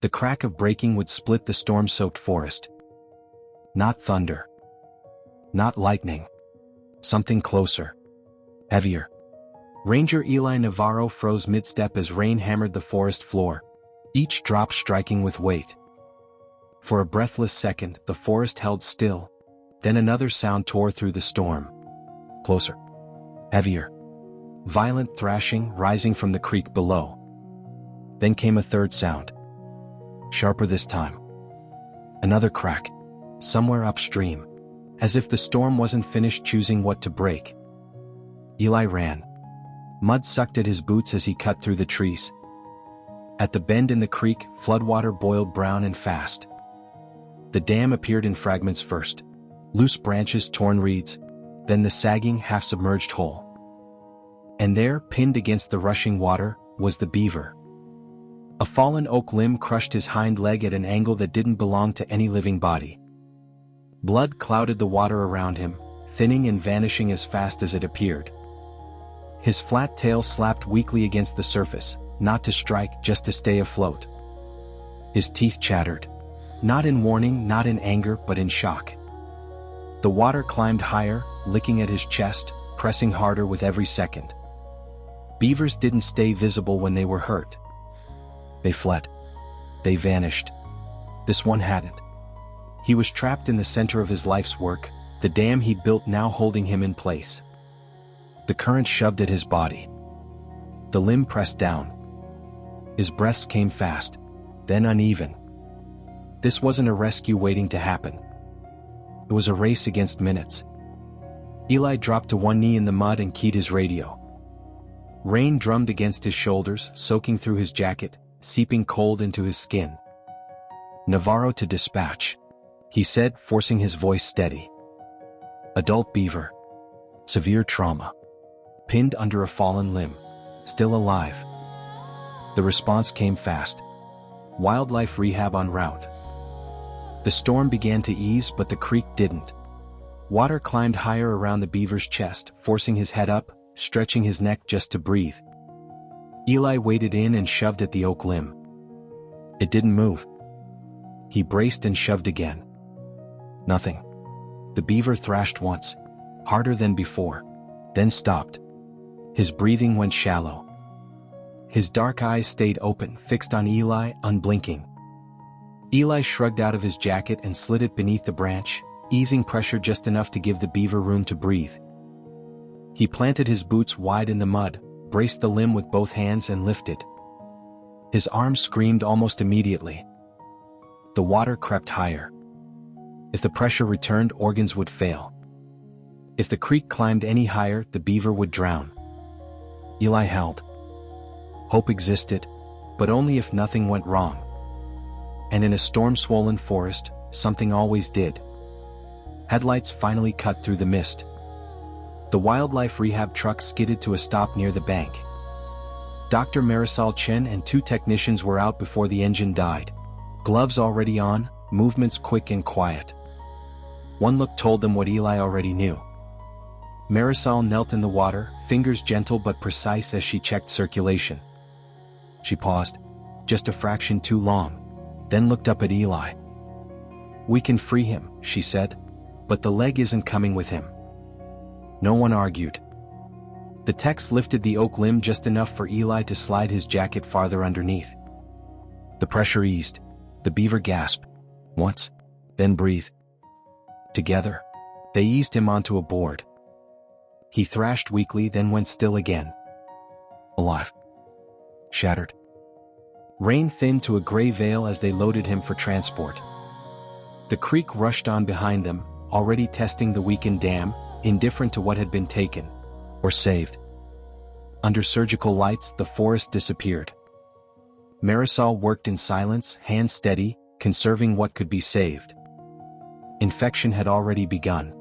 The crack of breaking would split the storm-soaked forest. Not thunder. Not lightning. Something closer. Heavier. Ranger Eli Navarro froze mid-step as rain hammered the forest floor, each drop striking with weight. For a breathless second, the forest held still, then another sound tore through the storm. Closer. Heavier. Violent thrashing rising from the creek below. Then came a third sound. Sharper this time. Another crack. Somewhere upstream. As if the storm wasn't finished choosing what to break. Eli ran. Mud sucked at his boots as he cut through the trees. At the bend in the creek, floodwater boiled brown and fast. The dam appeared in fragments first. Loose branches, torn reeds, then the sagging, half-submerged hole. And there, pinned against the rushing water, was the beaver. A fallen oak limb crushed his hind leg at an angle that didn't belong to any living body. Blood clouded the water around him, thinning and vanishing as fast as it appeared. His flat tail slapped weakly against the surface, not to strike, just to stay afloat. His teeth chattered. Not in warning, not in anger, but in shock. The water climbed higher, licking at his chest, pressing harder with every second. Beavers didn't stay visible when they were hurt. They fled. They vanished. This one hadn't. He was trapped in the center of his life's work, the dam he built now holding him in place. The current shoved at his body. The limb pressed down. His breaths came fast, then uneven. This wasn't a rescue waiting to happen. It was a race against minutes. Eli dropped to one knee in the mud and keyed his radio. Rain drummed against his shoulders, soaking through his jacket, seeping cold into his skin. Navarro to dispatch, he said, forcing his voice steady. Adult beaver. Severe trauma. Pinned under a fallen limb. Still alive. The response came fast. Wildlife rehab en route. The storm began to ease, but the creek didn't. Water climbed higher around the beaver's chest, forcing his head up, stretching his neck just to breathe. Eli waded in and shoved at the oak limb. It didn't move. He braced and shoved again. Nothing. The beaver thrashed once, harder than before, then stopped. His breathing went shallow. His dark eyes stayed open, fixed on Eli, unblinking. Eli shrugged out of his jacket and slid it beneath the branch, easing pressure just enough to give the beaver room to breathe. He planted his boots wide in the mud, braced the limb with both hands and lifted. His arms screamed almost immediately. The water crept higher. If the pressure returned, organs would fail. If the creek climbed any higher, the beaver would drown. Eli held. Hope existed, but only if nothing went wrong. And in a storm-swollen forest, something always did. Headlights finally cut through the mist. The wildlife rehab truck skidded to a stop near the bank. Dr. Marisol Chen and 2 technicians were out before the engine died. Gloves already on, movements quick and quiet. One look told them what Eli already knew. Marisol knelt in the water, fingers gentle but precise as she checked circulation. She paused, just a fraction too long, then looked up at Eli. "We can free him," she said, "but the leg isn't coming with him." No one argued. The techs lifted the oak limb just enough for Eli to slide his jacket farther underneath. The pressure eased. The beaver gasped. Once, then breathed. Together, they eased him onto a board. He thrashed weakly, then went still again. Alive. Shattered. Rain thinned to a gray veil as they loaded him for transport. The creek rushed on behind them, already testing the weakened dam, indifferent to what had been taken or saved. Under surgical lights, the forest disappeared. Marisol worked in silence, hands steady, conserving what could be saved. Infection had already begun.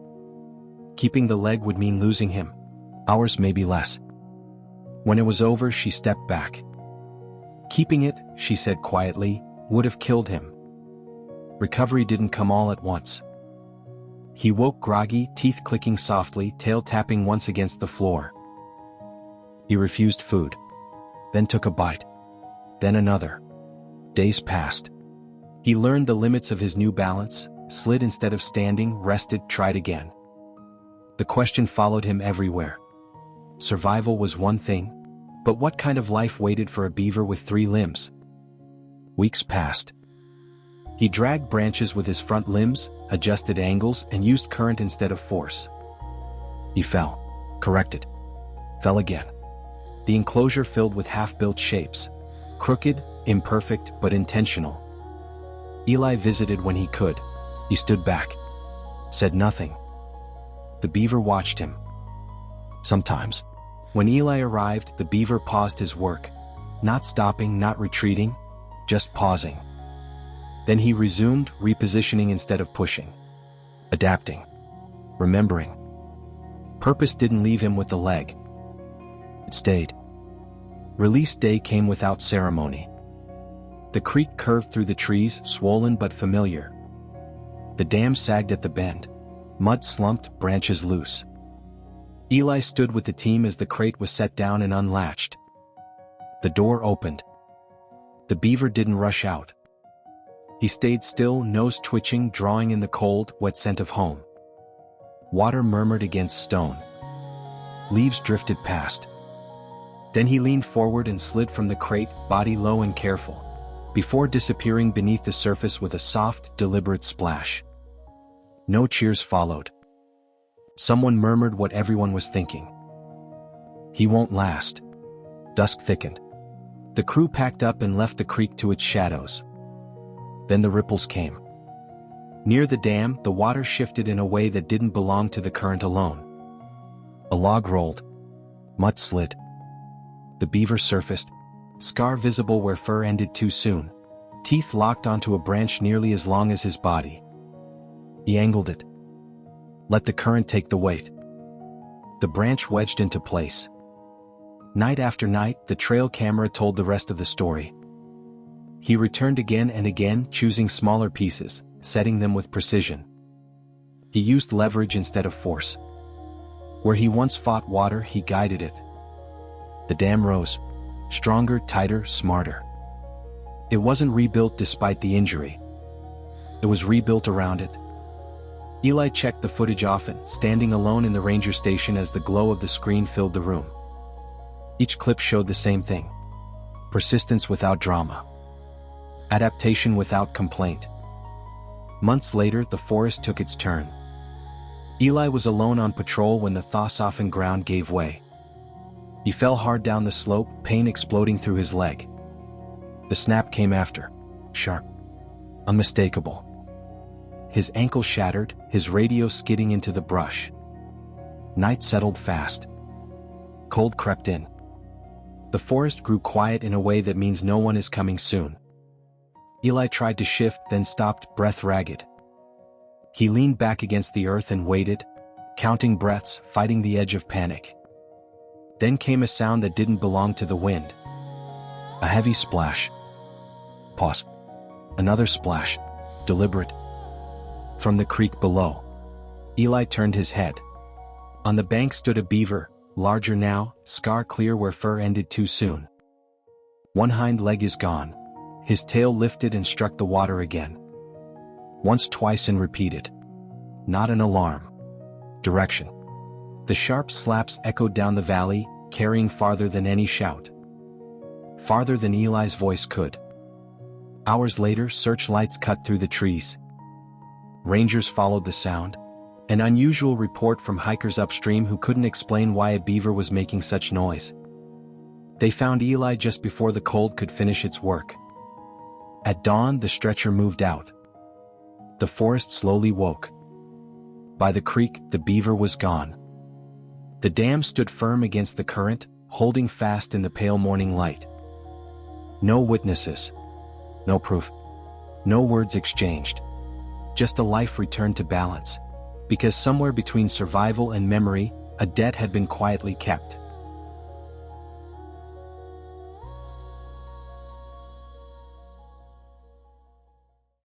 Keeping the leg would mean losing him. Hours, maybe less. When it was over, she stepped back. Keeping it, she said quietly, would have killed him. Recovery didn't come all at once. He woke groggy, teeth clicking softly, tail tapping once against the floor. He refused food. Then took a bite. Then another. Days passed. He learned the limits of his new balance, slid instead of standing, rested, tried again. The question followed him everywhere. Survival was one thing, but what kind of life waited for a beaver with 3 limbs? Weeks passed. He dragged branches with his front limbs, adjusted angles, and used current instead of force. He fell, corrected, fell again. The enclosure filled with half-built shapes, crooked, imperfect, but intentional. Eli visited when he could. He stood back, said nothing. The beaver watched him. Sometimes, when Eli arrived, the beaver paused his work, not stopping, not retreating, just pausing. Then he resumed, repositioning instead of pushing, adapting, remembering. Purpose didn't leave him with the leg. It stayed. Release day came without ceremony. The creek curved through the trees, swollen but familiar. The dam sagged at the bend. Mud slumped, branches loose. Eli stood with the team as the crate was set down and unlatched. The door opened. The beaver didn't rush out. He stayed still, nose twitching, drawing in the cold, wet scent of home. Water murmured against stone. Leaves drifted past. Then he leaned forward and slid from the crate, body low and careful, before disappearing beneath the surface with a soft, deliberate splash. No cheers followed. Someone murmured what everyone was thinking. He won't last. Dusk thickened. The crew packed up and left the creek to its shadows. Then the ripples came. Near the dam, the water shifted in a way that didn't belong to the current alone. A log rolled. Mud slid. The beaver surfaced, scar visible where fur ended too soon, teeth locked onto a branch nearly as long as his body. He angled it. Let the current take the weight. The branch wedged into place. Night after night, the trail camera told the rest of the story. He returned again and again, choosing smaller pieces, setting them with precision. He used leverage instead of force. Where he once fought water, he guided it. The dam rose, stronger, tighter, smarter. It wasn't rebuilt despite the injury. It was rebuilt around it. Eli checked the footage often, standing alone in the ranger station as the glow of the screen filled the room. Each clip showed the same thing: persistence without drama, adaptation without complaint. Months later, the forest took its turn. Eli was alone on patrol when the thaw-softened ground gave way. He fell hard down the slope, pain exploding through his leg. The snap came after, sharp, unmistakable. His ankle shattered, his radio skidding into the brush. Night settled fast. Cold crept in. The forest grew quiet in a way that means no one is coming soon. Eli tried to shift, then stopped, breath ragged. He leaned back against the earth and waited, counting breaths, fighting the edge of panic. Then came a sound that didn't belong to the wind. A heavy splash. Pause. Another splash, deliberate. From the creek below. Eli turned his head. On the bank stood a beaver, larger now, scar clear where fur ended too soon. One hind leg is gone. His tail lifted and struck the water again. Once, twice, and repeated. Not an alarm. Direction. The sharp slaps echoed down the valley, carrying farther than any shout. Farther than Eli's voice could. Hours later, searchlights cut through the trees. Rangers followed the sound. An unusual report from hikers upstream who couldn't explain why a beaver was making such noise. They found Eli just before the cold could finish its work. At dawn, the stretcher moved out. The forest slowly woke. By the creek, the beaver was gone. The dam stood firm against the current, holding fast in the pale morning light. No witnesses. No proof. No words exchanged. Just a life returned to balance. Because somewhere between survival and memory, a debt had been quietly kept.